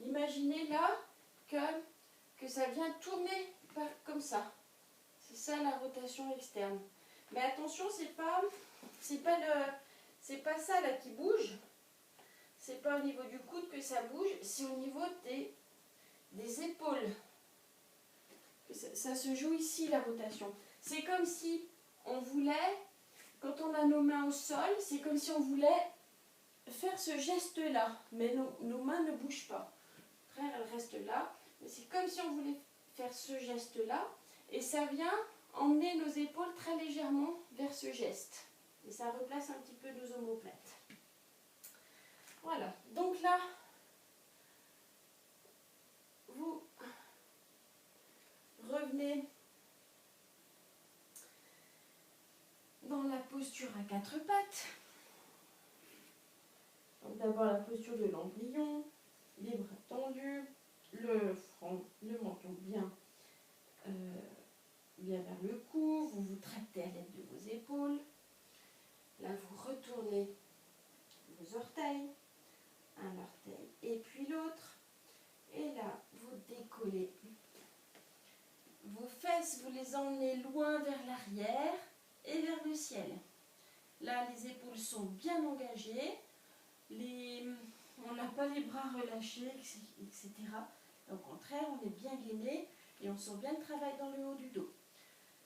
[SPEAKER 2] Imaginez là que ça vient tourner comme ça. C'est ça la rotation externe. Mais attention, c'est pas ça là qui bouge. C'est pas au niveau du coude que ça bouge, c'est au niveau des épaules. Ça se joue ici la rotation. C'est comme si on voulait, quand on a nos mains au sol, c'est comme si on voulait faire ce geste-là. Mais nos mains ne bougent pas. Après, elles restent là. Mais c'est comme si on voulait faire ce geste-là. Et ça vient emmener nos épaules très légèrement vers ce geste. Et ça replace un petit peu nos omoplates. Voilà. Donc là, vous revenez dans la posture à quatre pattes. Donc d'abord la posture de l'embryon, les bras tendus, le front, le menton bien vers le cou. Vous vous tractez à l'aide de vos épaules. Là, vous retournez vos orteils, un orteil et puis l'autre. Et là, vous décollez. Vos fesses, vous les emmenez loin vers l'arrière et vers le ciel. Là, les épaules sont bien engagées. On n'a pas les bras relâchés, etc. Au contraire, on est bien gainé et on sent bien le travail dans le haut du dos.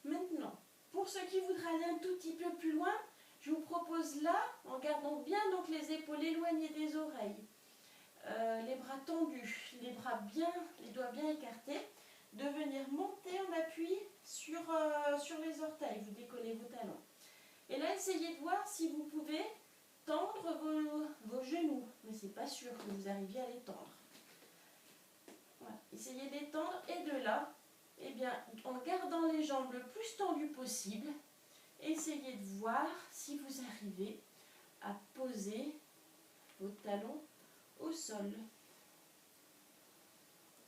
[SPEAKER 2] Maintenant, pour ceux qui voudraient aller un tout petit peu plus loin, je vous propose là, en gardant bien donc les épaules éloignées des oreilles, les bras tendus, les doigts bien écartés, de venir monter en appui sur les orteils. Vous décollez vos talons. Et là, essayez de voir si vous pouvez tendre vos genoux. Mais c'est pas sûr que vous arriviez à les tendre. Voilà. Essayez de les tendre et de là, eh bien, en gardant les jambes le plus tendues possible, essayez de voir si vous arrivez à poser vos talons au sol.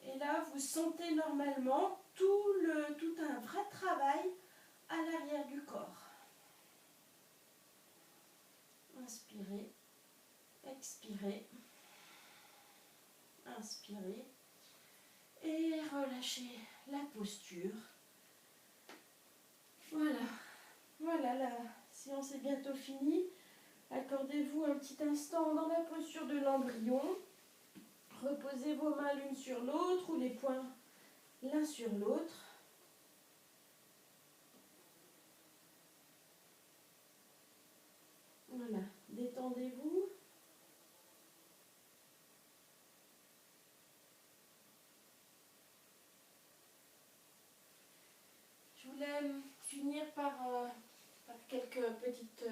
[SPEAKER 2] Et là, vous sentez normalement tout un vrai travail à l'arrière du corps. Inspirez, expirez, inspirez et relâchez la posture. Voilà, la séance est bientôt finie. Accordez-vous un petit instant dans la posture de l'embryon. Reposez vos mains l'une sur l'autre ou les poings l'un sur l'autre. Voilà, détendez-vous.
[SPEAKER 1] petite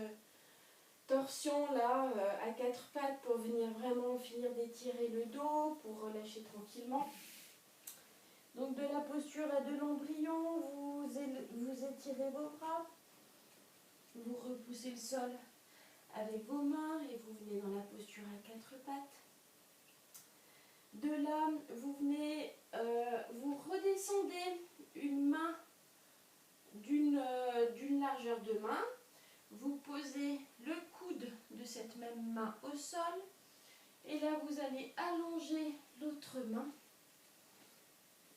[SPEAKER 1] torsion là à quatre pattes pour venir vraiment finir d'étirer le dos, pour relâcher tranquillement. Donc de la posture à 2 l'embryon, vous étirez vos bras, vous repoussez le sol avec vos mains et vous venez dans la posture à 4 pattes. De là, vous venez, vous redescendez une main d'une largeur de main. Vous posez le coude de cette même main au sol. Et là, vous allez allonger l'autre main.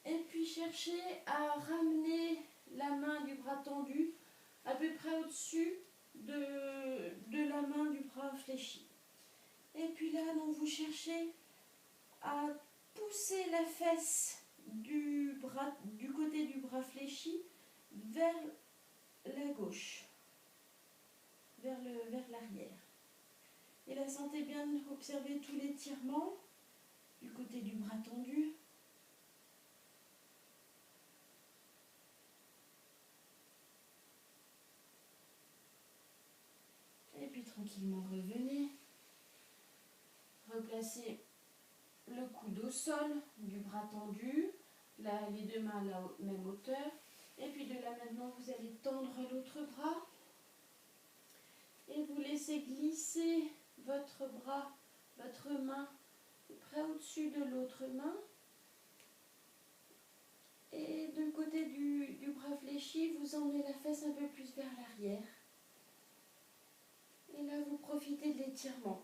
[SPEAKER 1] Et puis chercher à ramener la main du bras tendu à peu près au-dessus de la main du bras fléchi. Et puis là, donc, vous cherchez à pousser la fesse du côté du bras fléchi vers la gauche, vers l'arrière. Et là, sentez bien observer tout l'étirement du côté du bras tendu. Et puis tranquillement revenez. Replacez le coude au sol, du bras tendu, là, les deux mains à la même hauteur. Et puis de là maintenant, vous allez tendre l'autre bras. Et vous laissez glisser votre bras, votre main, près au-dessus de l'autre main. Et du côté du bras fléchi, vous emmenez la fesse un peu plus vers l'arrière. Et là, vous profitez de l'étirement.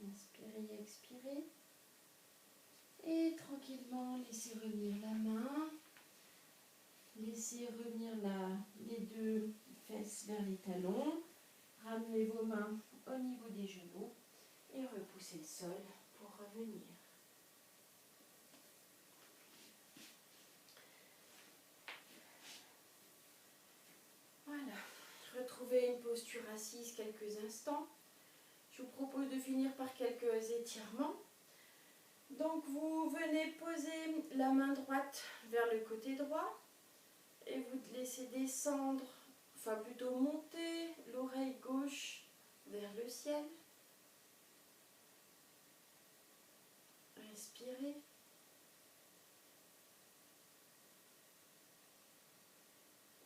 [SPEAKER 1] Inspirez, expirez. Et tranquillement, laissez revenir la main. Laissez revenir les deux fesses vers les talons. Ramenez vos mains au niveau des genoux. Et repoussez le sol pour revenir. Voilà. Retrouvez une posture assise quelques instants. Je vous propose de finir par quelques étirements. Donc vous venez poser la main droite vers le côté droit et vous laissez descendre, enfin plutôt monter l'oreille gauche vers le ciel. Respirez.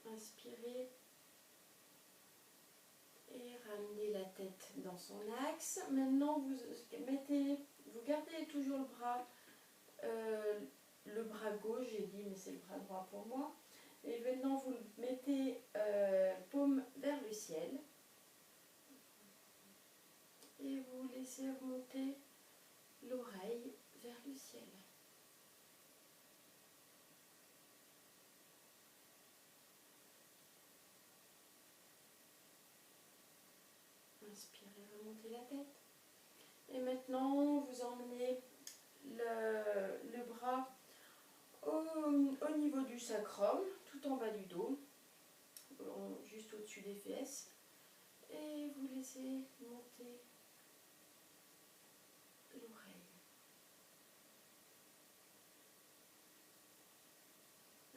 [SPEAKER 1] Inspirez. Et ramenez la tête dans son axe. Maintenant vous gardez toujours le bras gauche, j'ai dit, mais c'est le bras droit pour moi. Et maintenant, vous mettez paume vers le ciel. Et vous laissez remonter l'oreille vers le ciel. Inspirez, remontez la tête. Et maintenant, vous emmenez le bras au niveau du sacrum, tout en bas du dos, juste au-dessus des fesses. Et vous laissez monter l'oreille.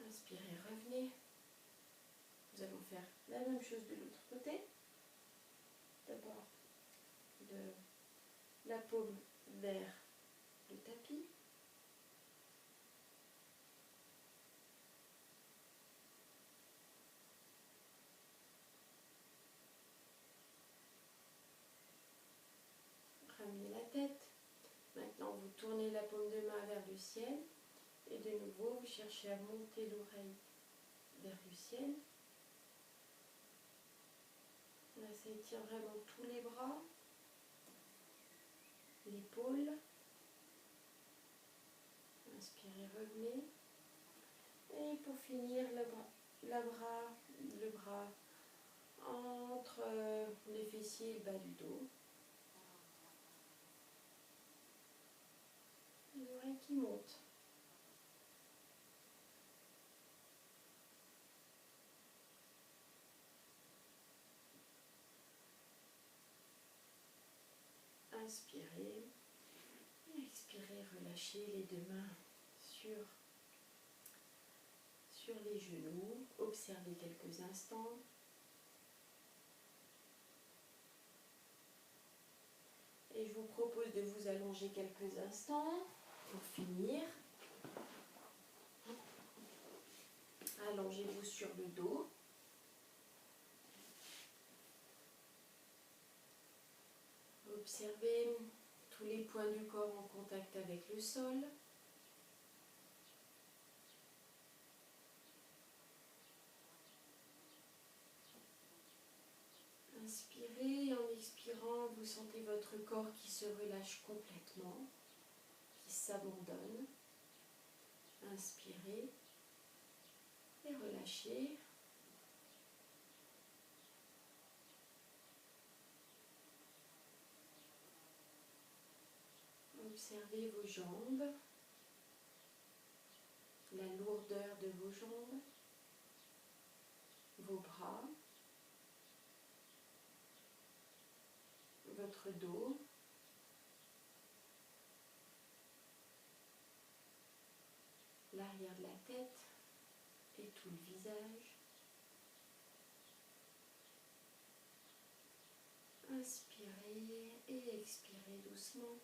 [SPEAKER 1] Inspirez, revenez. Nous allons faire la même chose de l'autre côté. D'abord de la paume vers le tapis. Ramenez la tête. Maintenant, vous tournez la paume de main vers le ciel. Et de nouveau, vous cherchez à monter l'oreille vers le ciel. Là, ça étire vraiment tous les bras, l'épaule. Inspirez, revenez. Et pour finir, le bras entre les fessiers et le bas du dos. L'oreille qui monte.
[SPEAKER 2] Inspirez. Expirez, relâchez les deux mains sur les genoux. Observez quelques instants. Et je vous propose de vous allonger quelques instants pour finir. Allongez-vous sur le dos. Observez tous les points du corps en contact avec le sol. Inspirez, en expirant, vous sentez votre corps qui se relâche complètement, qui s'abandonne. Inspirez et relâchez. Observez vos jambes, la lourdeur de vos jambes, vos bras, votre dos, l'arrière de la tête et tout le visage. Inspirez et expirez doucement.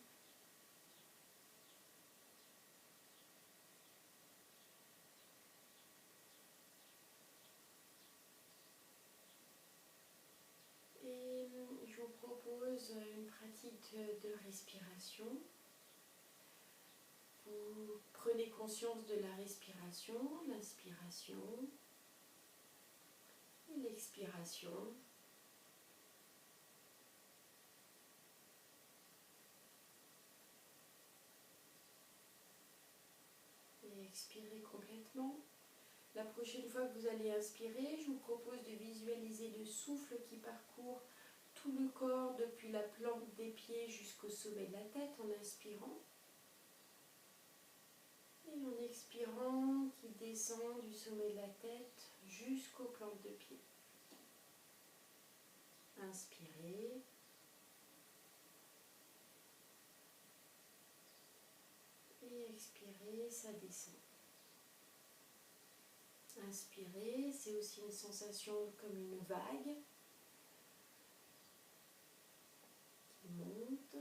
[SPEAKER 2] Et je vous propose une pratique de respiration. Vous prenez conscience de la respiration, l'inspiration et l'expiration. Et expirez complètement. La prochaine fois que vous allez inspirer, je vous propose de visualiser le souffle qui parcourt tout le corps depuis la plante des pieds jusqu'au sommet de la tête en inspirant. Et en expirant, qui descend du sommet de la tête jusqu'aux plantes de pied. Inspirez. Et expirez, ça descend. Inspirez, c'est aussi une sensation comme une vague qui monte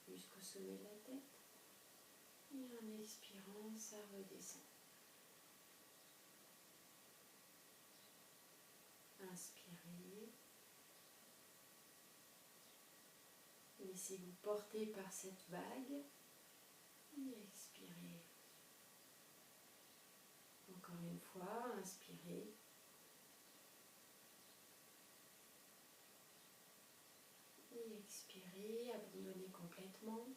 [SPEAKER 2] jusqu'au sommet de la tête. Et en expirant, ça redescend. Inspirez. Laissez-vous porter par cette vague. Et expirez. Encore une fois, inspirez. Et expirez, abandonnez complètement.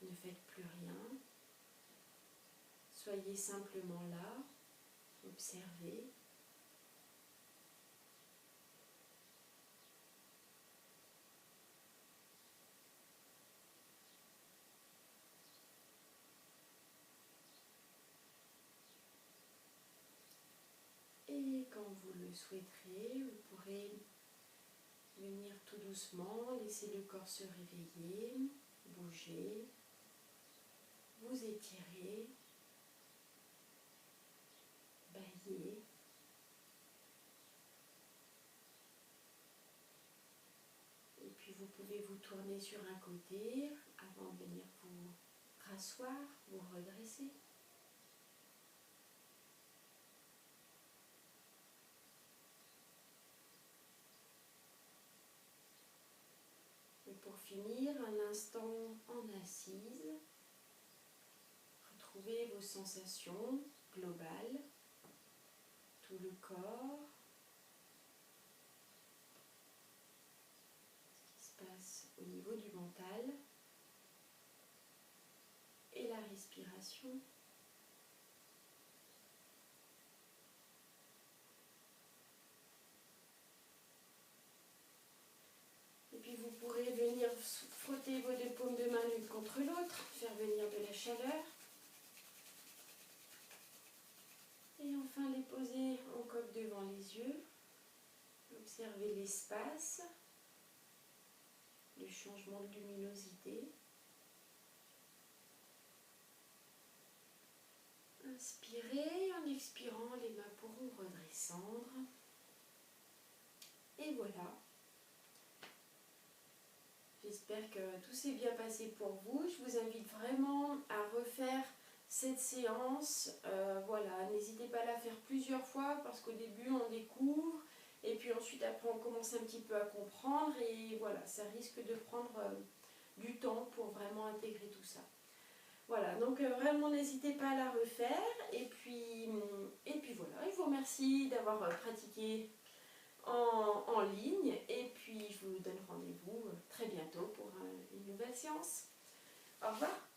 [SPEAKER 2] Ne faites plus rien. Soyez simplement là, observez. Et quand vous le souhaiterez, vous pourrez venir tout doucement, laisser le corps se réveiller, bouger, vous étirer, bailler. Et puis vous pouvez vous tourner sur un côté avant de venir vous rasseoir, vous redresser. Et pour finir, un instant en assise, retrouvez vos sensations globales, tout le corps, ce qui se passe au niveau du mental et la respiration. Et puis vous pourrez venir frotter vos deux paumes de main l'une contre l'autre, faire venir de la chaleur. Et enfin les poser en coque devant les yeux. Observez l'espace
[SPEAKER 1] du changement de luminosité. Inspirez, en expirant, les mains pourront redescendre. Et voilà. J'espère que tout s'est bien passé pour vous. Je vous invite vraiment à refaire cette séance. Voilà, n'hésitez pas à la faire plusieurs fois parce qu'au début on découvre et puis ensuite après on commence un petit peu à comprendre et voilà, ça risque de prendre du temps pour vraiment intégrer tout ça. Voilà, donc vraiment n'hésitez pas à la refaire et puis voilà, je vous remercie d'avoir pratiqué en ligne et puis je vous donne rendez-vous très bientôt pour une nouvelle séance. Au revoir.